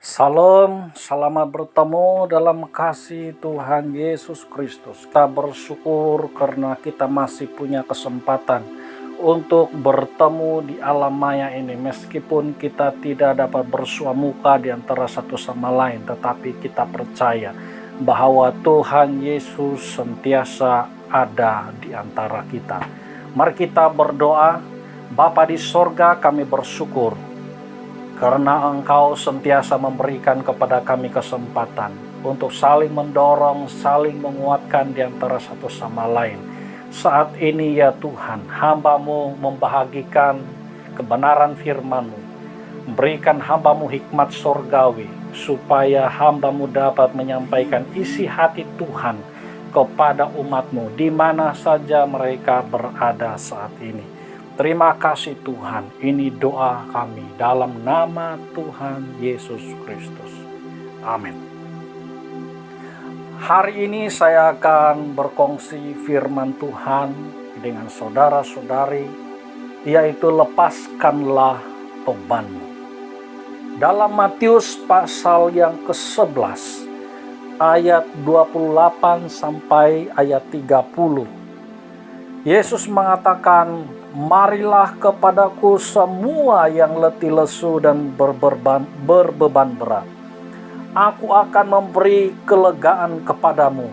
Salam, selamat bertemu dalam kasih Tuhan Yesus Kristus. Kita bersyukur karena kita masih punya kesempatan untuk bertemu di alam maya ini. Meskipun kita tidak dapat bersua muka di antara satu sama lain, tetapi kita percaya bahwa Tuhan Yesus sentiasa ada di antara kita. Mari kita berdoa. Bapa di sorga, kami bersyukur karena Engkau sentiasa memberikan kepada kami kesempatan untuk saling mendorong, saling menguatkan di antara satu sama lain. Saat ini ya Tuhan, hamba-Mu membahagikan kebenaran firman-Mu. Berikan hamba-Mu hikmat sorgawi, supaya hamba-Mu dapat menyampaikan isi hati Tuhan kepada umat-Mu, di mana saja mereka berada saat ini. Terima kasih Tuhan, ini doa kami dalam nama Tuhan Yesus Kristus. Amin. Hari ini saya akan berkongsi firman Tuhan dengan saudara-saudari, yaitu lepaskanlah bebanmu. Dalam Matius pasal yang ke-11, ayat 28 sampai ayat 30, Yesus mengatakan, "Marilah kepadaku semua yang letih lesu dan berbeban berat. Aku akan memberi kelegaan kepadamu.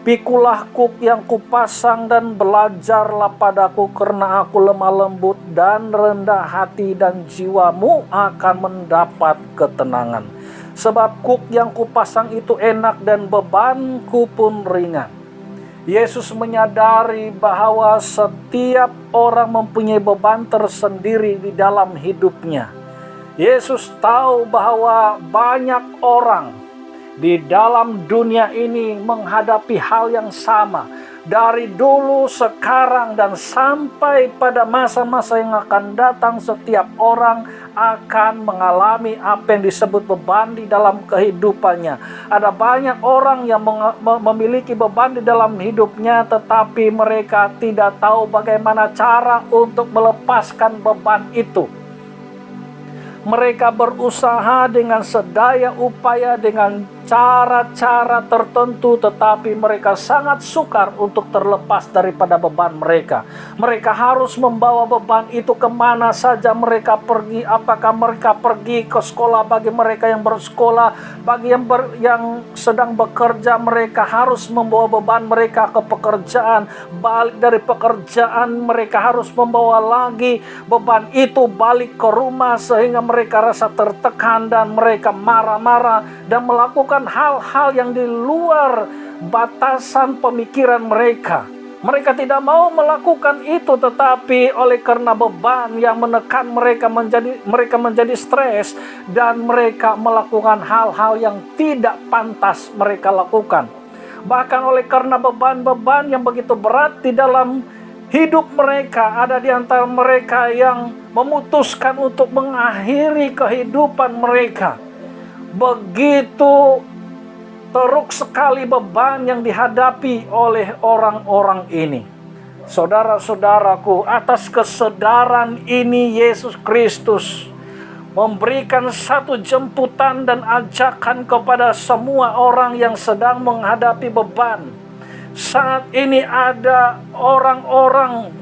Pikulah kuk yang kupasang dan belajarlah padaku, karena aku lemah lembut dan rendah hati, dan jiwamu akan mendapat ketenangan. Sebab kuk yang kupasang itu enak dan bebanku pun ringan." Yesus menyadari bahwa setiap orang mempunyai beban tersendiri di dalam hidupnya. Yesus tahu bahwa banyak orang di dalam dunia ini menghadapi hal yang sama. Dari dulu, sekarang, dan sampai pada masa-masa yang akan datang, setiap orang akan mengalami apa yang disebut beban di dalam kehidupannya. Ada banyak orang yang memiliki beban di dalam hidupnya, tetapi mereka tidak tahu bagaimana cara untuk melepaskan beban itu. Mereka berusaha dengan sedaya upaya, dengan cara-cara tertentu, tetapi mereka sangat sukar untuk terlepas daripada beban mereka. Mereka harus membawa beban itu kemana saja mereka pergi. Apakah mereka pergi ke sekolah, bagi mereka yang bersekolah, bagi yang sedang bekerja, mereka harus membawa beban mereka ke pekerjaan. Balik dari pekerjaan, mereka harus membawa lagi beban itu balik ke rumah, sehingga mereka rasa tertekan dan mereka marah-marah dan melakukan hal-hal yang di luar batasan pemikiran mereka. Mereka tidak mau melakukan itu, tetapi oleh karena beban yang menekan mereka menjadi stres, dan mereka melakukan hal-hal yang tidak pantas mereka lakukan. Bahkan oleh karena beban-beban yang begitu berat di dalam hidup mereka, ada di antara mereka yang memutuskan untuk mengakhiri kehidupan mereka. Begitu teruk sekali beban yang dihadapi oleh orang-orang ini. Saudara-saudaraku, atas kesadaran ini Yesus Kristus memberikan satu jemputan dan ajakan kepada semua orang yang sedang menghadapi beban. Saat ini ada orang-orang,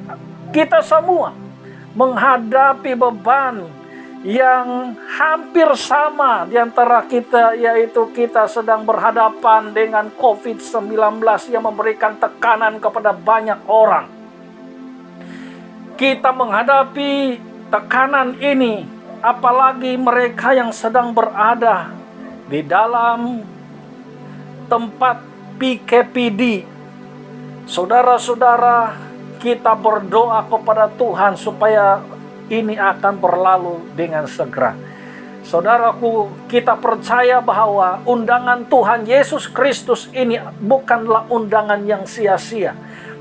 kita semua menghadapi beban yang hampir sama di antara kita, yaitu kita sedang berhadapan dengan COVID-19 yang memberikan tekanan kepada banyak orang. Kita menghadapi tekanan ini, apalagi mereka yang sedang berada di dalam tempat PKPD. Saudara-saudara, kita berdoa kepada Tuhan supaya ini akan berlalu dengan segera. Saudaraku, kita percaya bahwa undangan Tuhan Yesus Kristus ini bukanlah undangan yang sia-sia,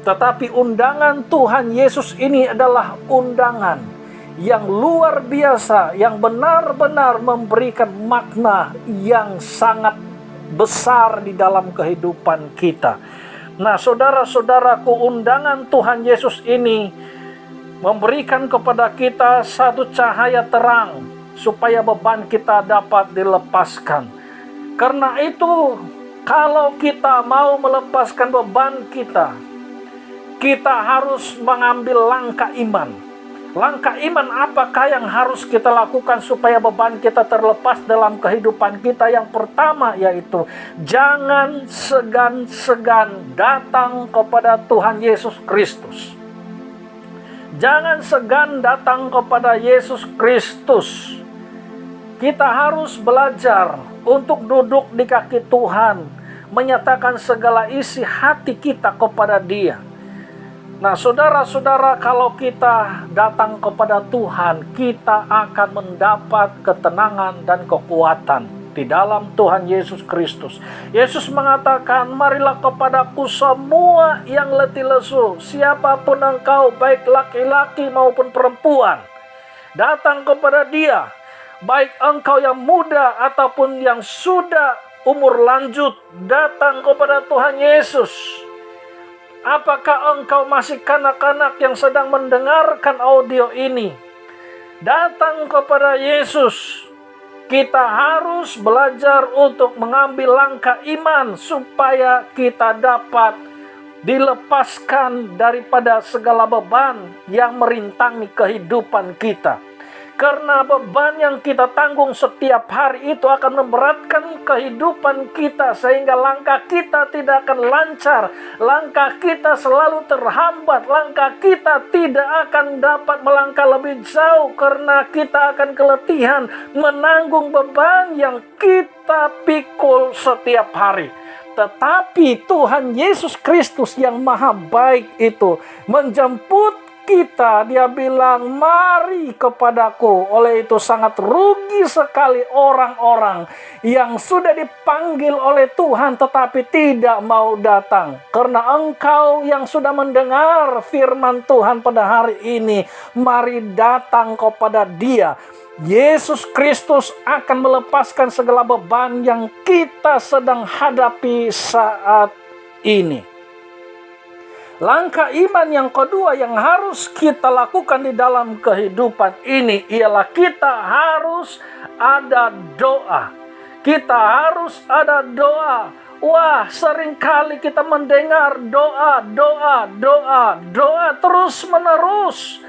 tetapi undangan Tuhan Yesus ini adalah undangan yang luar biasa, yang benar-benar memberikan makna yang sangat besar di dalam kehidupan kita. Nah, saudara-saudaraku, undangan Tuhan Yesus ini memberikan kepada kita satu cahaya terang, supaya beban kita dapat dilepaskan. Karena itu, kalau kita mau melepaskan beban kita, kita harus mengambil langkah iman. Langkah iman apakah yang harus kita lakukan supaya beban kita terlepas dalam kehidupan kita? Yang pertama yaitu jangan segan-segan datang kepada Tuhan Yesus Kristus. Jangan segan datang kepada Yesus Kristus. Kita harus belajar untuk duduk di kaki Tuhan, menyatakan segala isi hati kita kepada Dia. Nah, saudara-saudara, kalau kita datang kepada Tuhan, kita akan mendapat ketenangan dan kekuatan di dalam Tuhan Yesus Kristus. Yesus mengatakan, marilah kepadaku semua yang letih lesu, siapapun engkau, baik laki-laki maupun perempuan. Datang kepada Dia, baik engkau yang muda ataupun yang sudah umur lanjut, datang kepada Tuhan Yesus. Apakah engkau masih kanak-kanak yang sedang mendengarkan audio ini? Datang kepada Yesus. Kita harus belajar untuk mengambil langkah iman supaya kita dapat dilepaskan daripada segala beban yang merintangi kehidupan kita. Karena beban yang kita tanggung setiap hari itu akan memberatkan kehidupan kita, sehingga langkah kita tidak akan lancar, langkah kita selalu terhambat, langkah kita tidak akan dapat melangkah lebih jauh karena kita akan keletihan menanggung beban yang kita pikul setiap hari. Tetapi Tuhan Yesus Kristus yang maha baik itu menjemput kita, Dia bilang, mari kepadaku. Oleh itu sangat rugi sekali orang-orang yang sudah dipanggil oleh Tuhan tetapi tidak mau datang. Karena engkau yang sudah mendengar firman Tuhan pada hari ini, mari datang kepada Dia. Yesus Kristus akan melepaskan segala beban yang kita sedang hadapi saat ini. Langkah iman yang kedua yang harus kita lakukan di dalam kehidupan ini ialah kita harus ada doa. Kita harus ada doa. Wah, seringkali kita mendengar doa terus menerus.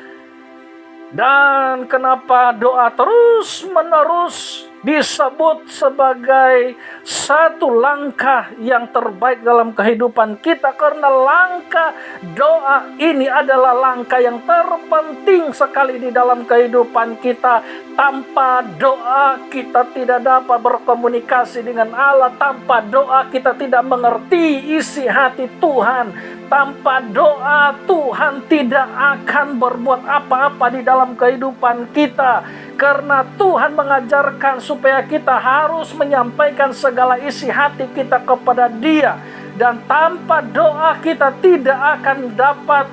Dan kenapa doa terus menerus disebut sebagai satu langkah yang terbaik dalam kehidupan kita? Karena langkah doa ini adalah langkah yang terpenting sekali di dalam kehidupan kita. Tanpa doa kita tidak dapat berkomunikasi dengan Allah. Tanpa doa kita tidak mengerti isi hati Tuhan. Tanpa doa Tuhan tidak akan berbuat apa-apa di dalam kehidupan kita. Karena Tuhan mengajarkan supaya kita harus menyampaikan segala isi hati kita kepada Dia. Dan tanpa doa kita tidak akan dapat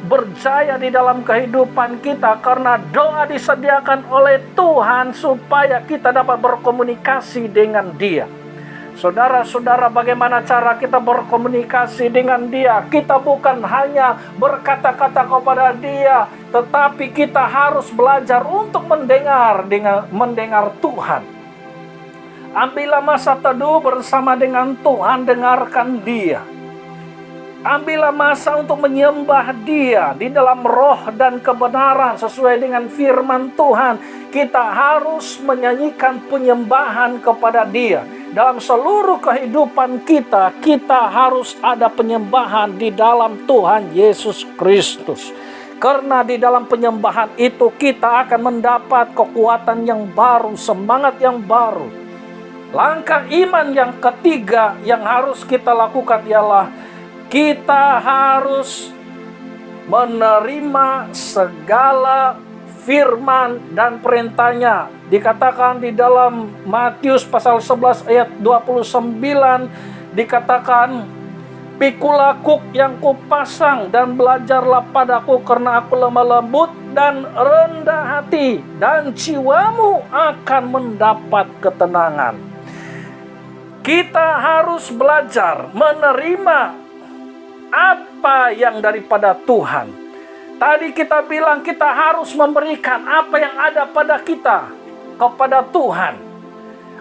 berjaya di dalam kehidupan kita. Karena doa disediakan oleh Tuhan supaya kita dapat berkomunikasi dengan Dia. Saudara-saudara, bagaimana cara kita berkomunikasi dengan Dia? Kita bukan hanya berkata-kata kepada Dia, tetapi kita harus belajar untuk mendengar Tuhan. Ambillah masa teduh bersama dengan Tuhan, dengarkan Dia. Ambillah masa untuk menyembah Dia di dalam roh dan kebenaran sesuai dengan firman Tuhan. Kita harus menyanyikan penyembahan kepada Dia. Dalam seluruh kehidupan kita, kita harus ada penyembahan di dalam Tuhan Yesus Kristus. Karena di dalam penyembahan itu kita akan mendapat kekuatan yang baru, semangat yang baru. Langkah iman yang ketiga yang harus kita lakukan ialah kita harus menerima segala firman dan perintahnya. Dikatakan di dalam Matius pasal 11 ayat 29, dikatakan, pikulah kuk yang kupasang dan belajarlah padaku, karena aku lemah lembut dan rendah hati, dan jiwamu akan mendapat ketenangan. Kita harus belajar menerima apa yang daripada Tuhan. Tadi kita bilang kita harus memberikan apa yang ada pada kita. kepada Tuhan.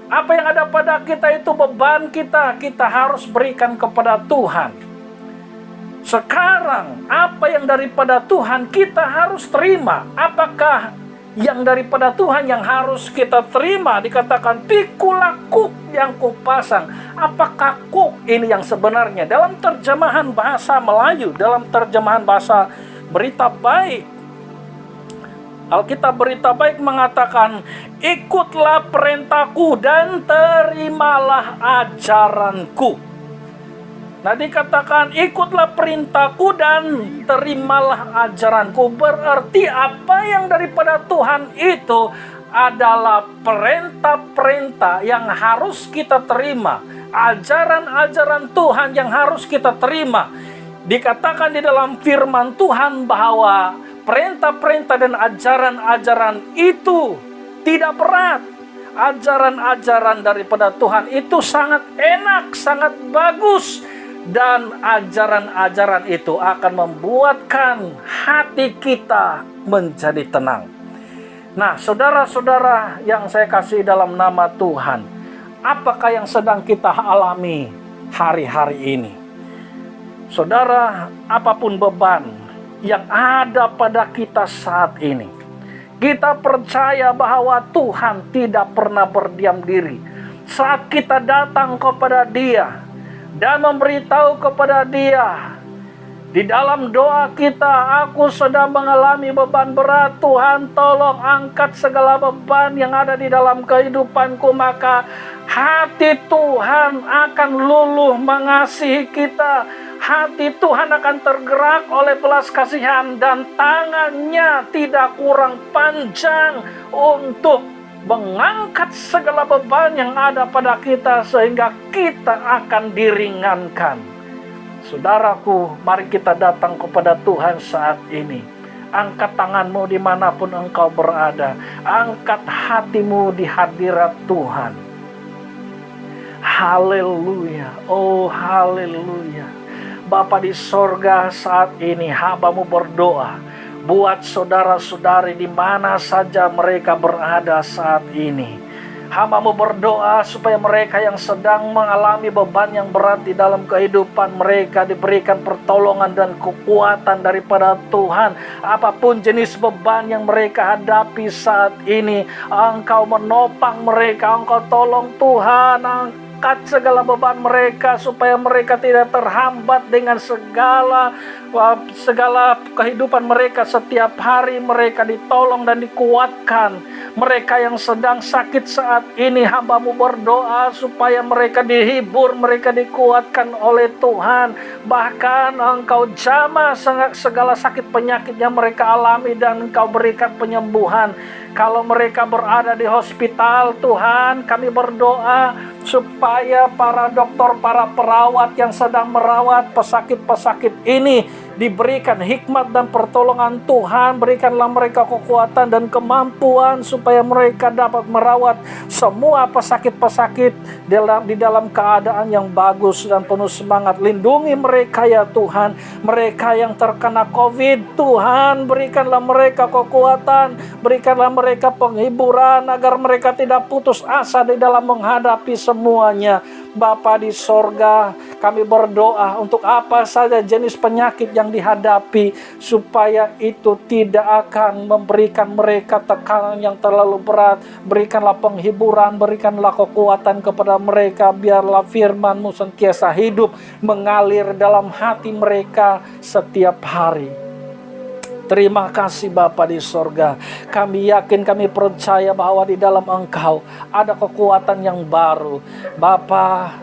Apa yang ada pada kita itu beban kita harus berikan kepada Tuhan. Sekarang, apa yang daripada Tuhan kita harus terima. Apakah yang daripada Tuhan yang harus kita terima? Dikatakan, pikulah kuk yang kupasang. Apakah kuk ini yang sebenarnya? Dalam terjemahan bahasa Melayu, dalam terjemahan bahasa Berita Baik, Alkitab Berita Baik mengatakan, ikutlah perintahku dan terimalah ajaranku. Nah, dikatakan ikutlah perintahku dan terimalah ajaranku. Berarti apa yang daripada Tuhan itu adalah perintah-perintah yang harus kita terima. Ajaran-ajaran Tuhan yang harus kita terima. Dikatakan di dalam firman Tuhan bahwa perintah-perintah dan ajaran-ajaran itu tidak berat. Ajaran-ajaran daripada Tuhan itu sangat enak, sangat bagus. Dan ajaran-ajaran itu akan membuatkan hati kita menjadi tenang. Nah, saudara-saudara yang saya kasih dalam nama Tuhan, apakah yang sedang kita alami hari-hari ini? Saudara, apapun beban yang ada pada kita saat ini, kita percaya bahwa Tuhan tidak pernah berdiam diri. Saat kita datang kepada Dia dan memberitahu kepada Dia, di dalam doa kita, aku sedang mengalami beban berat, Tuhan tolong angkat segala beban yang ada di dalam kehidupanku, maka hati Tuhan akan luluh mengasihi kita. Hati Tuhan akan tergerak oleh belas kasihan, dan tangannya tidak kurang panjang untuk mengangkat segala beban yang ada pada kita, sehingga kita akan diringankan. Saudaraku, mari kita datang kepada Tuhan saat ini. Angkat tanganmu dimanapun engkau berada. Angkat hatimu di hadirat Tuhan. Haleluya, oh haleluya. Bapa di sorga, saat ini hamba-Mu berdoa buat saudara-saudari di mana saja mereka berada saat ini. Hamba-Mu berdoa supaya mereka yang sedang mengalami beban yang berat di dalam kehidupan mereka diberikan pertolongan dan kekuatan daripada Tuhan. Apapun jenis beban yang mereka hadapi saat ini, Engkau menopang mereka, Engkau tolong Tuhan. Angkat segala beban mereka supaya mereka tidak terhambat dengan segala kehidupan mereka. Setiap hari mereka ditolong dan dikuatkan. Mereka yang sedang sakit saat ini, hamba-Mu berdoa supaya mereka dihibur, mereka dikuatkan oleh Tuhan. Bahkan Engkau jamah segala sakit penyakit yang mereka alami dan Engkau berikan penyembuhan. Kalau mereka berada di hospital, Tuhan, kami berdoa supaya para dokter, para perawat yang sedang merawat pesakit-pesakit ini diberikan hikmat dan pertolongan Tuhan. Berikanlah mereka kekuatan dan kemampuan supaya mereka dapat merawat semua pesakit-pesakit di dalam keadaan yang bagus dan penuh semangat. Lindungi mereka ya Tuhan. Mereka yang terkena COVID, Tuhan, berikanlah mereka kekuatan, berikanlah mereka penghiburan agar mereka tidak putus asa di dalam menghadapi semuanya. Bapa di sorga, kami berdoa untuk apa saja jenis penyakit yang dihadapi, supaya itu tidak akan memberikan mereka tekanan yang terlalu berat. Berikanlah penghiburan, berikanlah kekuatan kepada mereka. Biarlah firman-Mu sentiasa hidup, mengalir dalam hati mereka setiap hari. Terima kasih Bapa di sorga. Kami yakin, kami percaya bahwa di dalam Engkau ada kekuatan yang baru. Bapa,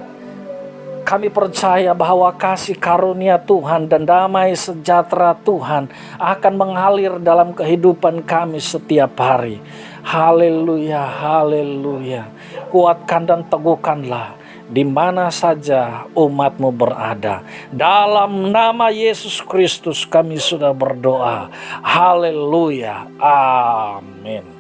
kami percaya bahwa kasih karunia Tuhan dan damai sejahtera Tuhan akan mengalir dalam kehidupan kami setiap hari. Haleluya, haleluya. Kuatkan dan teguhkanlah di mana saja umat-Mu berada. Dalam nama Yesus Kristus kami sudah berdoa. Haleluya. Amin.